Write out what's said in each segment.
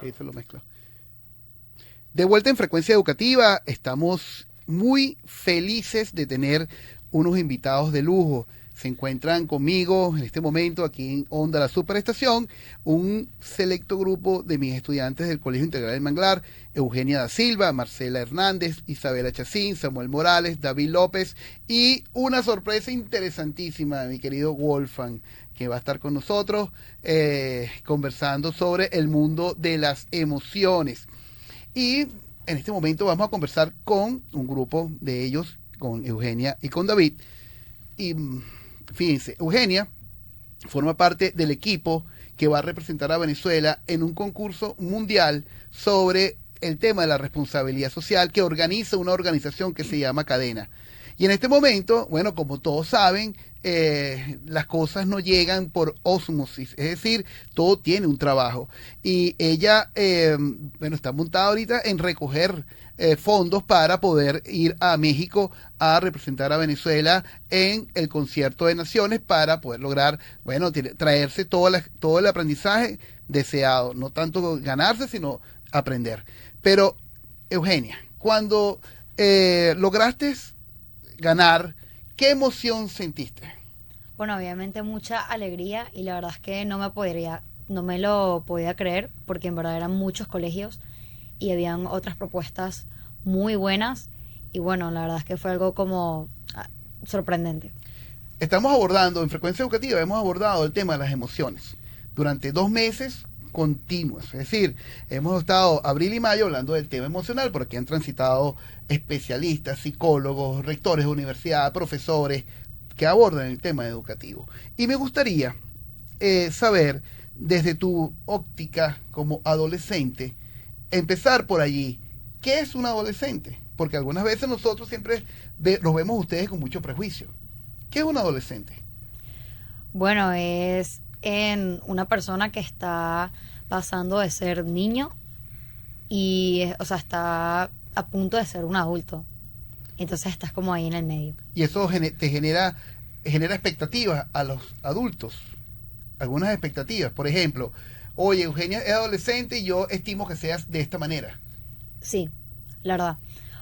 Eso lo mezclo. De vuelta en Frecuencia Educativa, estamos muy felices de tener unos invitados de lujo. Se encuentran conmigo en este momento aquí en Onda La Superestación un selecto grupo de mis estudiantes del Colegio Integral del Manglar: Eugenia da Silva, Marcela Hernández, Isabela Chacín, Samuel Morales, David López y una sorpresa interesantísima, mi querido Wolfgang, que va a estar con nosotros conversando sobre el mundo de las emociones. Y en este momento vamos a conversar con un grupo de ellos, con Eugenia y con David. Y fíjense, Eugenia forma parte del equipo que va a representar a Venezuela en un concurso mundial sobre el tema de la responsabilidad social que organiza una organización que se llama Cadena. Y en este momento, bueno, como todos saben, las cosas no llegan por ósmosis, es decir, todo tiene un trabajo. Y ella, bueno, está montada ahorita en recoger fondos para poder ir a México a representar a Venezuela en el Concierto de Naciones para poder lograr, bueno, traerse todo el aprendizaje deseado, no tanto ganarse, sino aprender. Pero, Eugenia, cuando lograste ganar, ¿qué emoción sentiste? Bueno, obviamente mucha alegría y la verdad es que no me lo podía creer porque en verdad eran muchos colegios y habían otras propuestas muy buenas y bueno, la verdad es que fue algo como sorprendente. Estamos abordando, en Frecuencia Educativa, hemos abordado el tema de las emociones durante 2 meses continuos, es decir, hemos estado abril y mayo hablando del tema emocional, por aquí han transitado especialistas, psicólogos, rectores de universidad, profesores que abordan el tema educativo. Y me gustaría saber, desde tu óptica como adolescente, empezar por allí. ¿Qué es un adolescente? Porque algunas veces nosotros siempre los vemos ustedes con mucho prejuicio. ¿Qué es un adolescente? Bueno, es en una persona que está pasando de ser niño y, o sea, está a punto de ser un adulto. Entonces estás como ahí en el medio. Y eso te genera expectativas a los adultos. Algunas expectativas. Por ejemplo, oye, Eugenia es adolescente y yo estimo que seas de esta manera. Sí, la verdad.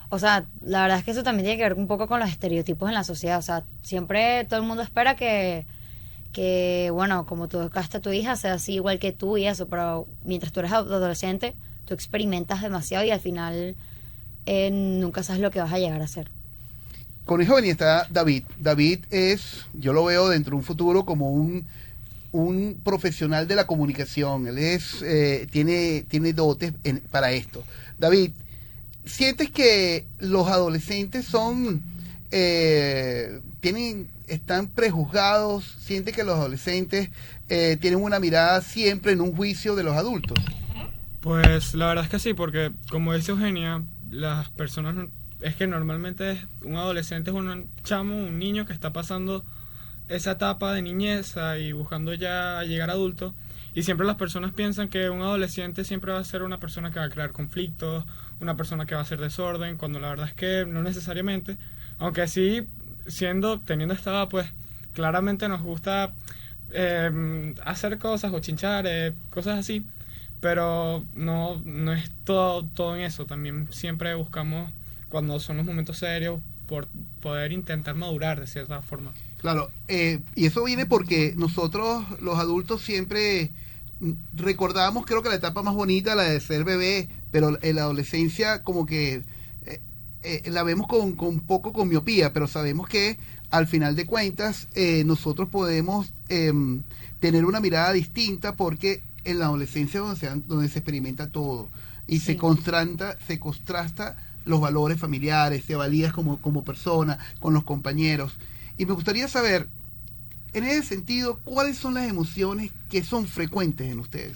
O sea, la verdad es que eso también tiene que ver un poco con los estereotipos en la sociedad. O sea, siempre todo el mundo espera que bueno, como tú educaste a tu hija, sea así igual que tú y eso. Pero mientras tú eres adolescente, tú experimentas demasiado y al final nunca sabes lo que vas a llegar a hacer. Con el joven está David. David es, yo lo veo dentro de un futuro como un profesional de la comunicación. Él es tiene dotes para esto. David, ¿sientes que los adolescentes están prejuzgados? ¿Sientes que los adolescentes tienen una mirada siempre en un juicio de los adultos? Pues la verdad es que sí, porque como dice Eugenia, las personas, es que normalmente un adolescente es un chamo, un niño que está pasando esa etapa de niñez y buscando ya llegar a adulto, y siempre las personas piensan que un adolescente siempre va a ser una persona que va a crear conflictos, una persona que va a hacer desorden, cuando la verdad es que no necesariamente, aunque sí, teniendo esta edad, pues claramente nos gusta hacer cosas o chinchar, cosas así, pero no es todo en eso. También siempre buscamos, cuando son los momentos serios, por poder intentar madurar de cierta forma. Claro, y eso viene porque nosotros los adultos siempre recordamos, creo que la etapa más bonita, la de ser bebé, pero en la adolescencia como que la vemos con miopía, pero sabemos que al final de cuentas nosotros podemos tener una mirada distinta, porque en la adolescencia es donde se experimenta todo y sí, se contrasta los valores familiares, te valías como persona, con los compañeros. Y me gustaría saber, en ese sentido, ¿cuáles son las emociones que son frecuentes en ustedes?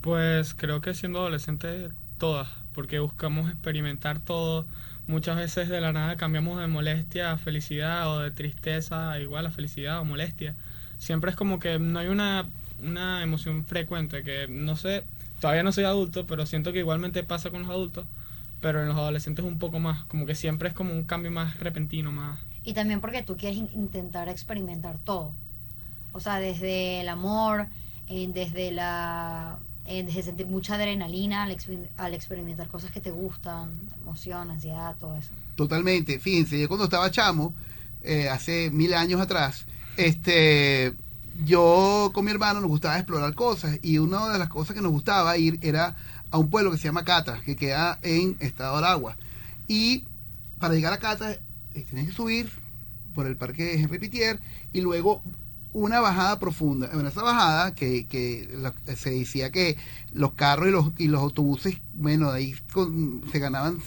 Pues creo que siendo adolescente todas, porque buscamos experimentar todo. Muchas veces de la nada cambiamos de molestia a felicidad, o de tristeza igual a felicidad o molestia. Siempre es como que no hay una emoción frecuente, que no sé, todavía no soy adulto, pero siento que igualmente pasa con los adultos, pero en los adolescentes un poco más, como que siempre es como un cambio más repentino, más... Y también porque tú quieres intentar experimentar todo. O sea, desde el amor, desde de sentir mucha adrenalina al experimentar cosas que te gustan, emoción, ansiedad, todo eso. Totalmente. Fíjense, yo cuando estaba chamo, hace 1000 años atrás, yo con mi hermano nos gustaba explorar cosas, y una de las cosas que nos gustaba ir era a un pueblo que se llama Cata, que queda en Estado de Aragua. Y para llegar a Cata tienes que subir por el parque Henri Pittier y luego una bajada profunda. En esa bajada se decía que los carros y los autobuses, bueno, ahí se ganaban,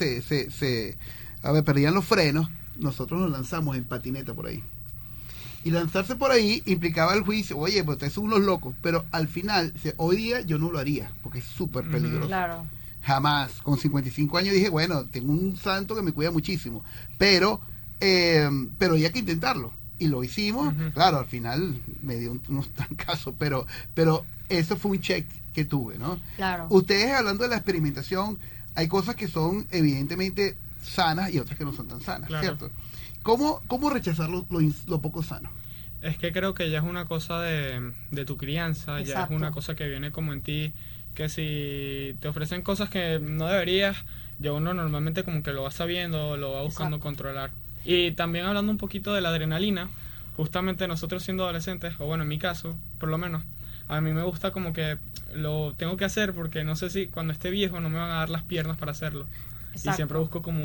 perdían los frenos. Nosotros nos lanzamos en patineta por ahí. Y lanzarse por ahí implicaba el juicio, oye, pues ustedes son unos locos. Pero al final, hoy día yo no lo haría, porque es súper peligroso. Claro. Jamás. Con 55 años dije, bueno, tengo un santo que me cuida muchísimo. Pero había que intentarlo. Y lo hicimos. Claro, al final me dio unos trancazos, pero eso fue un check que tuve, ¿no? Claro. Ustedes, hablando de la experimentación, hay cosas que son evidentemente sanas y otras que no son tan sanas, claro. ¿cierto? ¿Cómo rechazar lo poco sano? Es que creo que ya es una cosa de tu crianza. Exacto. Ya es una cosa que viene como en ti, que si te ofrecen cosas que no deberías, ya uno normalmente como que lo va sabiendo, lo va buscando Exacto. controlar. Y también hablando un poquito de la adrenalina, justamente nosotros siendo adolescentes, o bueno, en mi caso, por lo menos, a mí me gusta como que lo tengo que hacer porque no sé si cuando esté viejo no me van a dar las piernas para hacerlo. Exacto. Y siempre busco como...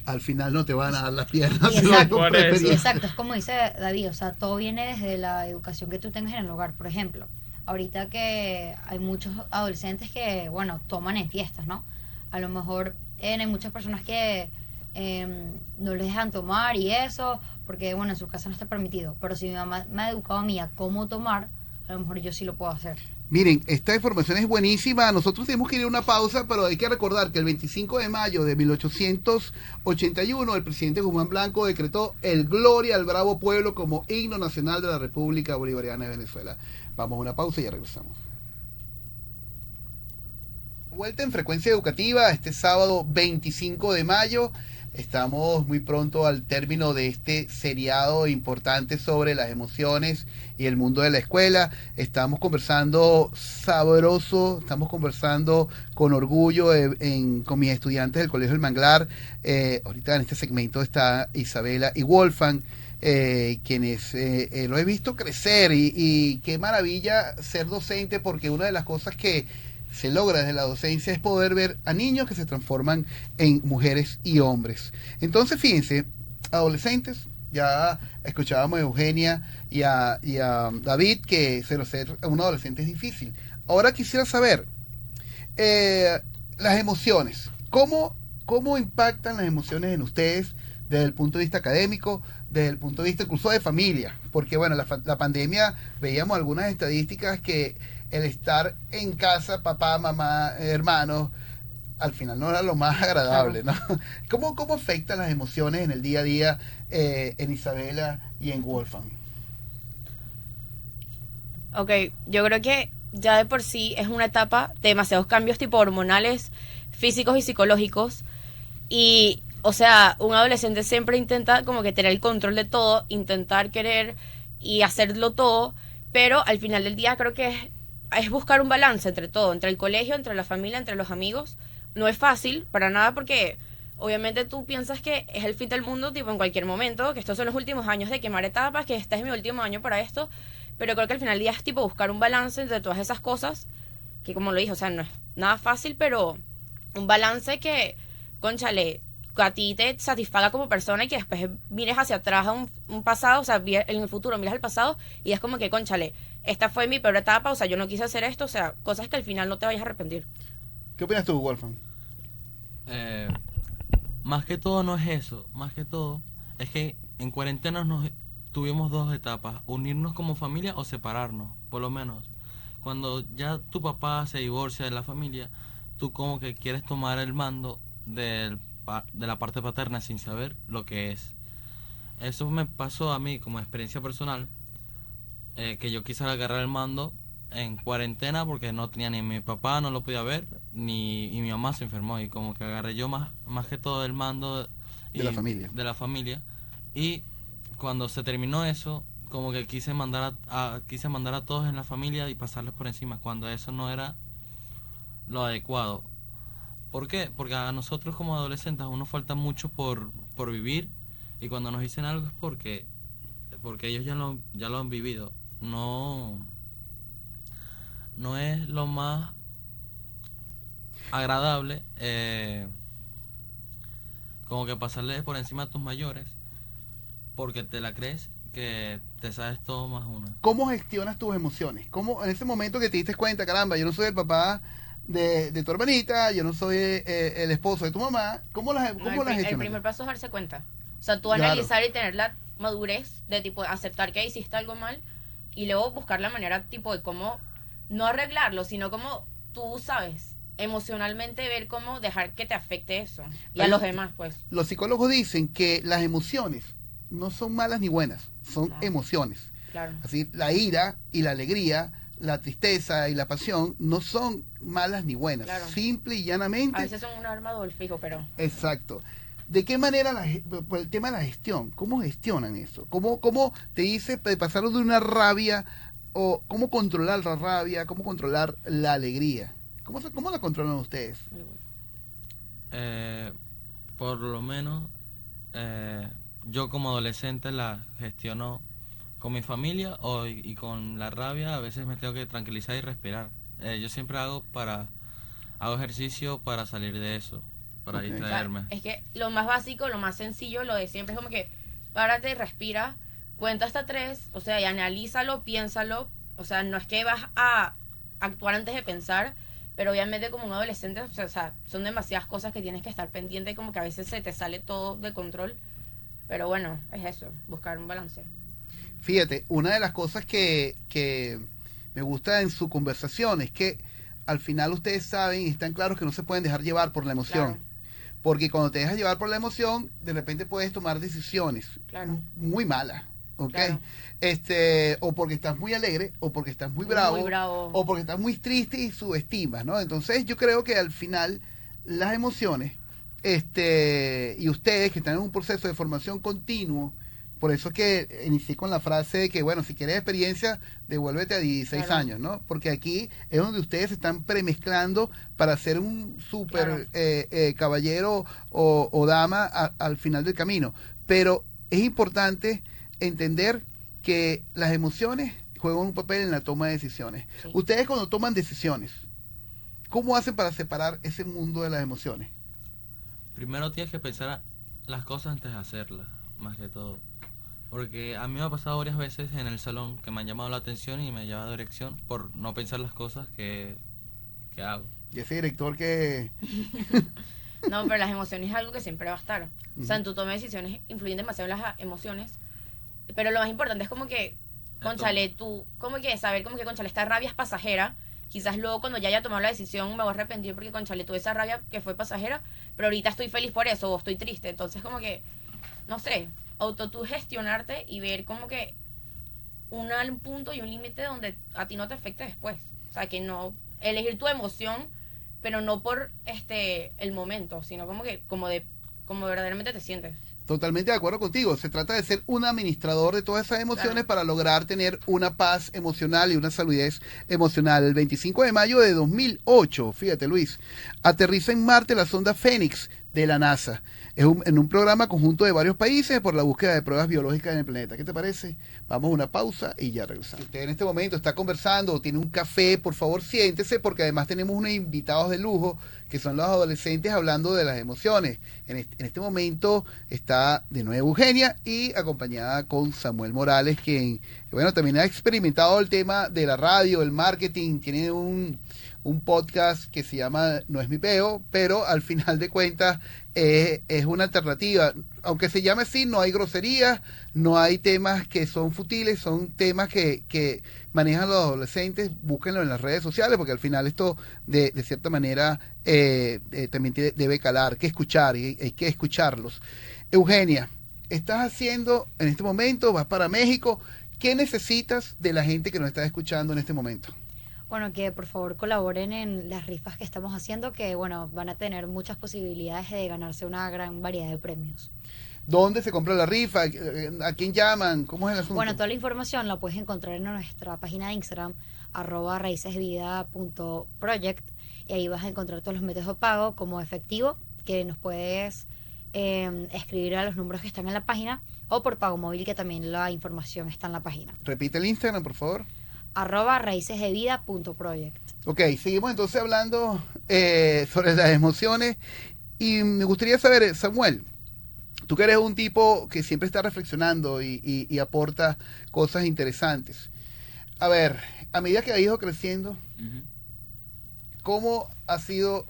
Al final no te van a dar las piernas. Exacto. Por eso. Exacto, es como dice David, o sea, todo viene desde la educación que tú tengas en el hogar. Por ejemplo, ahorita que hay muchos adolescentes que, bueno, toman en fiestas, ¿no? A lo mejor hay muchas personas que no les dejan tomar y eso, porque, bueno, en su casa no está permitido. Pero si mi mamá me ha educado a mí a cómo tomar, a lo mejor yo sí lo puedo hacer. Miren, esta información es buenísima. Nosotros tenemos que ir a una pausa, pero hay que recordar que el 25 de mayo de 1881 el presidente Guzmán Blanco decretó el Gloria al Bravo Pueblo como himno nacional de la República Bolivariana de Venezuela. Vamos a una pausa y ya regresamos. Vuelta en Frecuencia Educativa este sábado 25 de mayo. Estamos muy pronto al término de este seriado importante sobre las emociones y el mundo de la escuela. Estamos conversando sabroso, estamos conversando con orgullo con mis estudiantes del Colegio El Manglar. Ahorita en este segmento está Isabela y Wolfgang, quienes lo he visto crecer y qué maravilla ser docente, porque una de las cosas que se logra desde la docencia es poder ver a niños que se transforman en mujeres y hombres. Entonces, fíjense, adolescentes, ya escuchábamos a Eugenia y a David que ser un adolescente es difícil. Ahora quisiera saber, las emociones, ¿cómo impactan las emociones en ustedes desde el punto de vista académico, desde el punto de vista incluso de familia? Porque, bueno, la pandemia, veíamos algunas estadísticas que el estar en casa, papá, mamá, hermanos, al final no era lo más agradable, ¿no? ¿Cómo afectan las emociones en el día a día en Isabela y en Wolfgang? Ok, yo creo que ya de por sí es una etapa de demasiados cambios tipo hormonales, físicos y psicológicos. Y, o sea, un adolescente siempre intenta como que tener el control de todo, intentar querer y hacerlo todo, pero al final del día creo que es buscar un balance entre todo, entre el colegio, entre la familia, entre los amigos. No es fácil para nada porque obviamente tú piensas que es el fin del mundo tipo en cualquier momento, que estos son los últimos años de quemar etapas, que este es mi último año para esto, pero creo que al final del día es tipo buscar un balance entre todas esas cosas, que como lo dije, o sea, no es nada fácil, pero un balance que, cónchale, a ti te satisfaga como persona y que después mires hacia atrás a un pasado, o sea, en el futuro miras al pasado y es como que, cónchale, esta fue mi peor etapa, o sea, yo no quise hacer esto, o sea, cosas que al final no te vayas a arrepentir. ¿Qué opinas tú, Wolfgang? Más que todo no es eso, más que todo es que en cuarentena tuvimos dos etapas, unirnos como familia o separarnos, por lo menos. Cuando ya tu papá se divorcia de la familia, tú como que quieres tomar el mando de la parte paterna sin saber lo que es. Eso me pasó a mí como experiencia personal, que yo quise agarrar el mando en cuarentena porque no tenía ni mi papá, no lo podía ver, y mi mamá se enfermó, y como que agarré yo más que todo el mando de la familia. Y cuando se terminó eso, como que quise mandar a todos en la familia y pasarles por encima, cuando eso no era lo adecuado. ¿Por qué? Porque a nosotros como adolescentes aún nos falta mucho por vivir, y cuando nos dicen algo es porque ellos ya lo han vivido. No es lo más agradable como que pasarle por encima a tus mayores porque te la crees que te sabes todo más una. ¿Cómo gestionas tus emociones? ¿Cómo en ese momento que te diste cuenta, caramba, yo no soy el papá de tu hermanita, yo no soy el esposo de tu mamá, ¿cómo las gestionas? El primer paso es darse cuenta. O sea, tú Claro. analizar y tener la madurez de tipo aceptar que hiciste algo mal y luego buscar la manera tipo de cómo no arreglarlo, sino como tú sabes, emocionalmente ver cómo dejar que te afecte eso y a Pero los demás, pues. los psicólogos dicen que las emociones no son malas ni buenas, son No. emociones. Claro. Así, la ira y la alegría, la tristeza y la pasión no son malas ni buenas, Claro. simple y llanamente. A veces son un arma doble fijo, pero Exacto. ¿De qué manera, por el tema de la gestión, cómo gestionan eso? ¿Cómo te dice de pasar de una rabia, o cómo controlar la rabia, cómo controlar la alegría? ¿Cómo la controlan ustedes? Por lo menos yo como adolescente la gestiono con mi familia y con la rabia a veces me tengo que tranquilizar y respirar. Yo siempre hago ejercicio para salir de eso, para Ok. distraerme. es que lo más básico, lo más sencillo, lo de siempre es como que párate, respira, cuenta hasta 3, o sea, y analízalo, piénsalo, o sea, no es que vas a actuar antes de pensar, pero obviamente como un adolescente, o sea, son demasiadas cosas que tienes que estar pendiente, como que a veces se te sale todo de control, pero bueno, es eso, buscar un balance. Fíjate, una de las cosas que me gusta en su conversación es que al final ustedes saben y están claros que no se pueden dejar llevar por la emoción. Claro. Porque cuando te dejas llevar por la emoción, de repente puedes tomar decisiones Claro. muy malas, ¿ok? Claro. O porque estás muy alegre, o porque estás muy bravo, o porque estás muy triste y subestimas, ¿no? Entonces yo creo que al final las emociones, y ustedes que están en un proceso de formación continuo, por eso es que inicié con la frase de que, bueno, si quieres experiencia, devuélvete a 16 Claro. años, ¿no? Porque aquí es donde ustedes se están premezclando para ser un súper caballero o dama al final del camino. Pero es importante entender que las emociones juegan un papel en la toma de decisiones. Sí. Ustedes cuando toman decisiones, ¿cómo hacen para separar ese mundo de las emociones? Primero tienes que pensar las cosas antes de hacerlas, más que todo. Porque a mí me ha pasado varias veces en el salón que me han llamado la atención y me han llevado dirección por no pensar las cosas que hago. Y ese director que... No, pero las emociones es algo que siempre va a estar. O sea, en tu toma de decisiones influyen demasiado las emociones. Pero lo más importante es como que, cónchale, tú, como que saber como que, cónchale, esta rabia es pasajera. Quizás luego cuando ya haya tomado la decisión me voy a arrepentir porque, cónchale, tuve esa rabia que fue pasajera, pero ahorita estoy feliz por eso o estoy triste. Entonces como que, no sé, tú gestionarte y ver como que un punto y un límite donde a ti no te afecte después. O sea, que no, elegir tu emoción, pero no por el momento, sino como que como verdaderamente te sientes. Totalmente de acuerdo contigo. Se trata de ser un administrador de todas esas emociones, Claro. para lograr tener una paz emocional y una saludez emocional. El 25 de mayo de 2008, fíjate Luis, aterriza en Marte la sonda Fénix de la NASA. En un programa conjunto de varios países por la búsqueda de pruebas biológicas en el planeta. ¿Qué te parece? Vamos a una pausa y ya regresamos. Si usted en este momento está conversando o tiene un café, por favor siéntese, porque además tenemos unos invitados de lujo que son los adolescentes hablando de las emociones. En este momento está de nuevo Eugenia y acompañada con Samuel Morales, quien, bueno, también ha experimentado el tema de la radio, el marketing, tiene un podcast que se llama No es mi peo, pero al final de cuentas es una alternativa. Aunque se llame así, no hay groserías, no hay temas que son futiles, son temas que manejan los adolescentes. Búsquenlo en las redes sociales, porque al final esto de cierta manera también debe calar, que escuchar, y hay que escucharlos. Eugenia, estás haciendo en este momento, vas para México, ¿qué necesitas de la gente que nos está escuchando en este momento? Bueno, que por favor colaboren en las rifas que estamos haciendo, que bueno, van a tener muchas posibilidades de ganarse una gran variedad de premios. ¿Dónde se compra la rifa? ¿A quién llaman? ¿Cómo es el asunto? Bueno, toda la información la puedes encontrar en nuestra página de Instagram, @raicesvida.project, y ahí vas a encontrar todos los métodos de pago como efectivo, que nos puedes escribir a los números que están en la página, o por pago móvil, que también la información está en la página. Repite el Instagram, por favor. @raicesdevida.project. Ok, seguimos entonces hablando sobre las emociones y me gustaría saber, Samuel, tú que eres un tipo que siempre está reflexionando y aporta cosas interesantes. A ver, a medida que has ido creciendo, Ujú. ¿cómo ha sido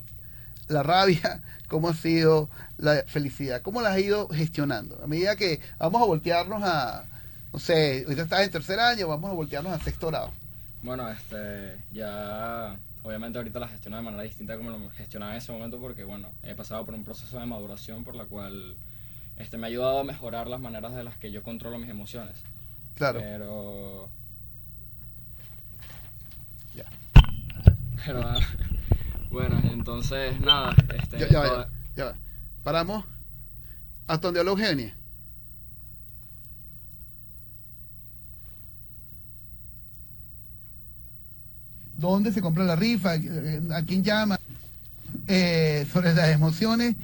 la rabia? ¿Cómo ha sido la felicidad? ¿Cómo la has ido gestionando? A medida que vamos a voltearnos a, no sé, ahorita estás en tercer año, vamos a voltearnos a sexto grado. Bueno, ya obviamente ahorita la gestiono de manera distinta como lo gestionaba en ese momento porque, bueno, he pasado por un proceso de maduración por la cual me ha ayudado a mejorar las maneras de las que yo controlo mis emociones. Claro. Pero... Ya. Pero, bueno, entonces, nada, Ya va. Paramos. ¿Hasta donde habló Eugenia? ¿Dónde se compra la rifa? ¿A quién llama? Sobre las emociones.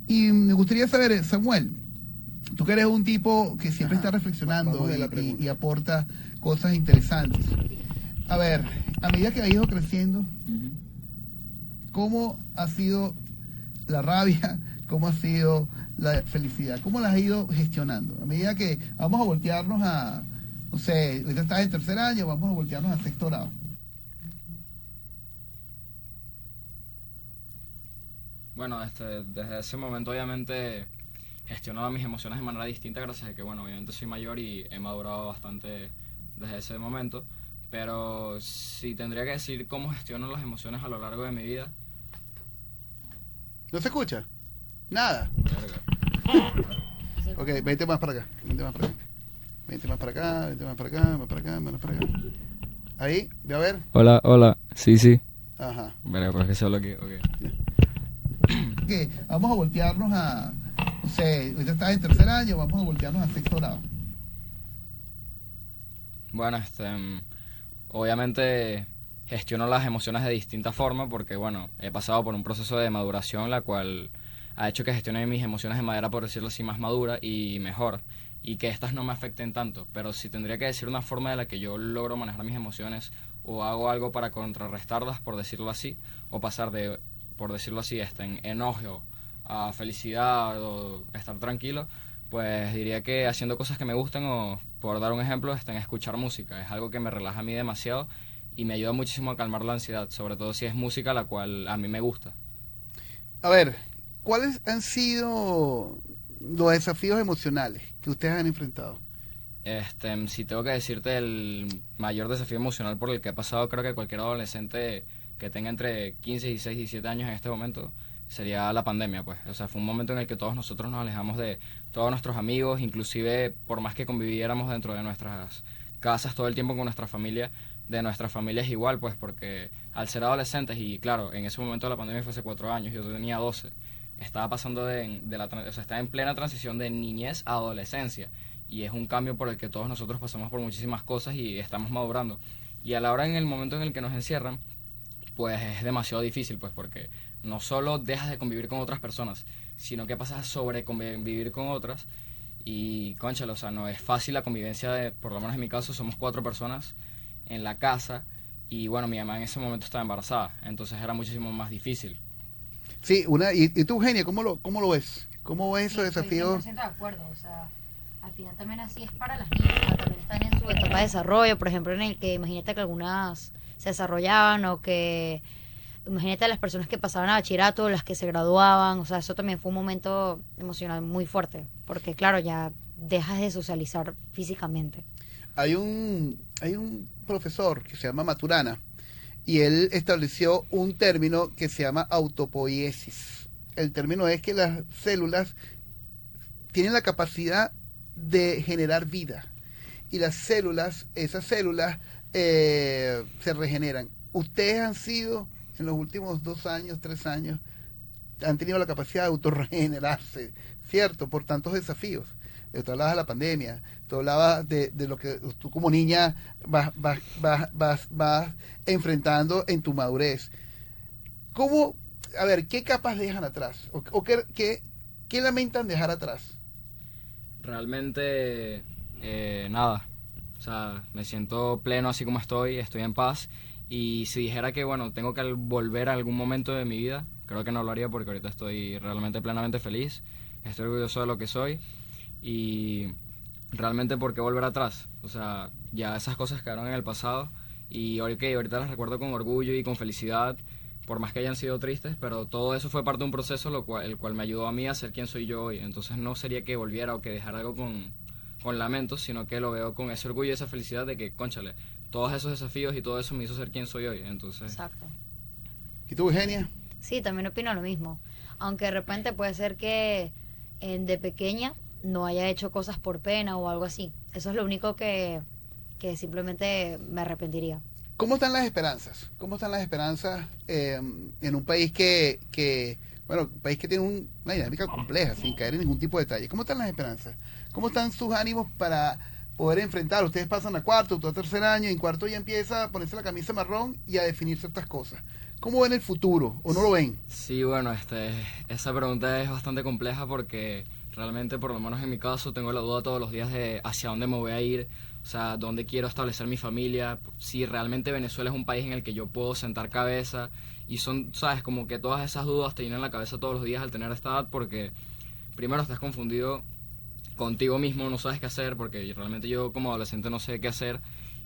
Y me gustaría saber, Samuel, tú que eres un tipo que siempre está reflexionando Vamos de la pregunta. y aporta cosas interesantes. A ver, a medida que has ido creciendo, Ujú. ¿cómo ha sido la rabia? ¿Cómo ha sido la felicidad? ¿Cómo la has ido gestionando? A medida que vamos a voltearnos a, no sé, ahorita estás en tercer año, vamos a voltearnos a sexto grado. Bueno, desde ese momento obviamente gestiono mis emociones de manera distinta gracias a que, bueno, obviamente soy mayor y he madurado bastante desde ese momento, pero si tendría que decir cómo gestiono las emociones a lo largo de mi vida, ¿No se escucha? Nada. verga. Ok, vente más para acá. Vente más para acá. Vente más para acá, vente más para acá, más para acá, más para acá. Ahí, ve a ver. Hola, sí. Ajá. Verga, pues que solo aquí, ok. Que vamos a voltearnos a, no sé, ahorita estás en tercer año, vamos a voltearnos a sexto grado. Bueno, obviamente gestiono las emociones de distinta forma porque, bueno, he pasado por un proceso de maduración la cual ha hecho que gestione mis emociones de manera, por decirlo así, más madura y mejor, y que estas no me afecten tanto. Pero si tendría que decir una forma de la que yo logro manejar mis emociones o hago algo para contrarrestarlas, por decirlo así, o pasar de, por decirlo así, en enojo a felicidad o estar tranquilo, pues diría que haciendo cosas que me gustan o, por dar un ejemplo, en escuchar música. Es algo que me relaja a mí demasiado y me ayuda muchísimo a calmar la ansiedad, sobre todo si es música la cual a mí me gusta. A ver, ¿cuáles han sido los desafíos emocionales que ustedes han enfrentado? Si tengo que decirte el mayor desafío emocional por el que he pasado, creo que cualquier adolescente que tenga entre 15, 16, 17 años en este momento, sería la pandemia, pues. O sea, fue un momento en el que todos nosotros nos alejamos de todos nuestros amigos, inclusive por más que conviviéramos dentro de nuestras casas todo el tiempo con nuestra familia, de nuestras familias igual, pues, porque al ser adolescentes, y claro, en ese momento la pandemia fue hace 4 años, yo tenía 12, estaba pasando o sea, estaba en plena transición de niñez a adolescencia, y es un cambio por el que todos nosotros pasamos por muchísimas cosas y estamos madurando. Y a la hora, en el momento en el que nos encierran, pues es demasiado difícil, pues, porque no solo dejas de convivir con otras personas, sino que pasas a sobreconvivir con otras. Y, cónchale, o sea, no es fácil la convivencia de, por lo menos en mi caso, somos 4 personas en la casa. Y bueno, mi mamá en ese momento estaba embarazada, entonces era muchísimo más difícil. Sí, y tú, Eugenia, ¿cómo lo ves? ¿Cómo ves esos desafíos? Estoy 100% de acuerdo, o sea, al final también así es para las niñas, o sea, también están en su etapa de desarrollo, por ejemplo, en el que imagínate que algunas se desarrollaban o que imagínate a las personas que pasaban a bachillerato, las que se graduaban, o sea, eso también fue un momento emocional muy fuerte, porque claro, ya dejas de socializar físicamente. Hay un profesor que se llama Maturana y él estableció un término que se llama autopoiesis. El término es que las células tienen la capacidad de generar vida y esas células se regeneran. Ustedes han sido en los últimos 2 años, 3 años, han tenido la capacidad de autorregenerarse, ¿cierto? Por tantos desafíos. Tú hablabas de la pandemia, tú hablabas de lo que tú como niña vas enfrentando en tu madurez. ¿Cómo, a ver, qué capas dejan atrás? ¿O qué lamentan dejar atrás? Realmente, nada. O sea, me siento pleno así como estoy en paz. Y si dijera que, bueno, tengo que volver a algún momento de mi vida, creo que no lo haría porque ahorita estoy realmente plenamente feliz. Estoy orgulloso de lo que soy. Y realmente, ¿por qué volver atrás? O sea, ya esas cosas quedaron en el pasado. Y ahorita las recuerdo con orgullo y con felicidad, por más que hayan sido tristes, pero todo eso fue parte de un proceso el cual me ayudó a mí a ser quien soy yo hoy. Entonces no sería que volviera o que dejara algo con lamentos, sino que lo veo con ese orgullo y esa felicidad de que, cónchale, todos esos desafíos y todo eso me hizo ser quien soy hoy. Entonces, Exacto. ¿Y tú, Eugenia? Sí, también opino lo mismo. Aunque de repente puede ser que de pequeña no haya hecho cosas por pena o algo así. Eso es lo único que simplemente me arrepentiría. ¿Cómo están las esperanzas? ¿Cómo están las esperanzas en un país un país que tiene una dinámica compleja, sin caer en ningún tipo de detalle? ¿Cómo están las esperanzas? ¿Cómo están sus ánimos para poder enfrentar? Ustedes pasan a cuarto, tú a tercer año, y en cuarto ya empieza a ponerse la camisa marrón y a definir ciertas cosas. ¿Cómo ven el futuro o no lo ven? sí, bueno, esa pregunta es bastante compleja porque realmente, por lo menos en mi caso, tengo la duda todos los días de hacia dónde me voy a ir, o sea, dónde quiero establecer mi familia, si realmente Venezuela es un país en el que yo puedo sentar cabeza, y son, sabes, como que todas esas dudas te llenan la cabeza todos los días al tener esta edad, porque primero estás confundido contigo mismo, no sabes qué hacer, porque realmente yo como adolescente no sé qué hacer,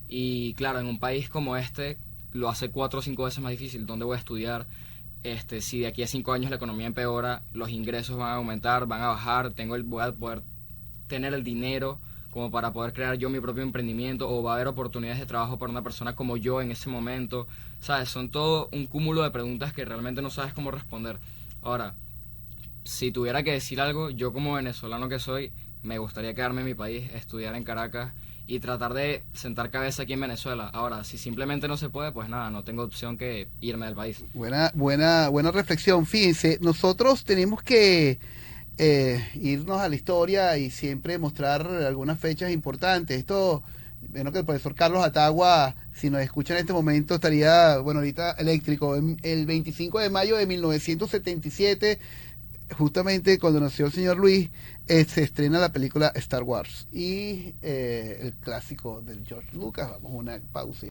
y claro, en un país como este lo hace 4 o 5 veces más difícil. ¿Dónde voy a estudiar? Si de aquí a 5 años la economía empeora, los ingresos van a aumentar, van a bajar, voy a poder tener el dinero como para poder crear yo mi propio emprendimiento, o va a haber oportunidades de trabajo para una persona como yo en ese momento, ¿sabes? Son todo un cúmulo de preguntas que realmente no sabes cómo responder. Ahora, si tuviera que decir algo, yo como venezolano que soy, me gustaría quedarme en mi país, estudiar en Caracas y tratar de sentar cabeza aquí en Venezuela. Ahora, si simplemente no se puede, pues nada, no tengo opción que irme del país. Buena reflexión. Fíjense, nosotros tenemos que irnos a la historia y siempre mostrar algunas fechas importantes. Esto, bueno, que el profesor Carlos Atagua, si nos escucha en este momento, estaría, bueno, ahorita eléctrico. El 25 de mayo de 1977, justamente cuando nació el señor Luis, se estrena la película Star Wars y el clásico del George Lucas. Vamos a una pausa.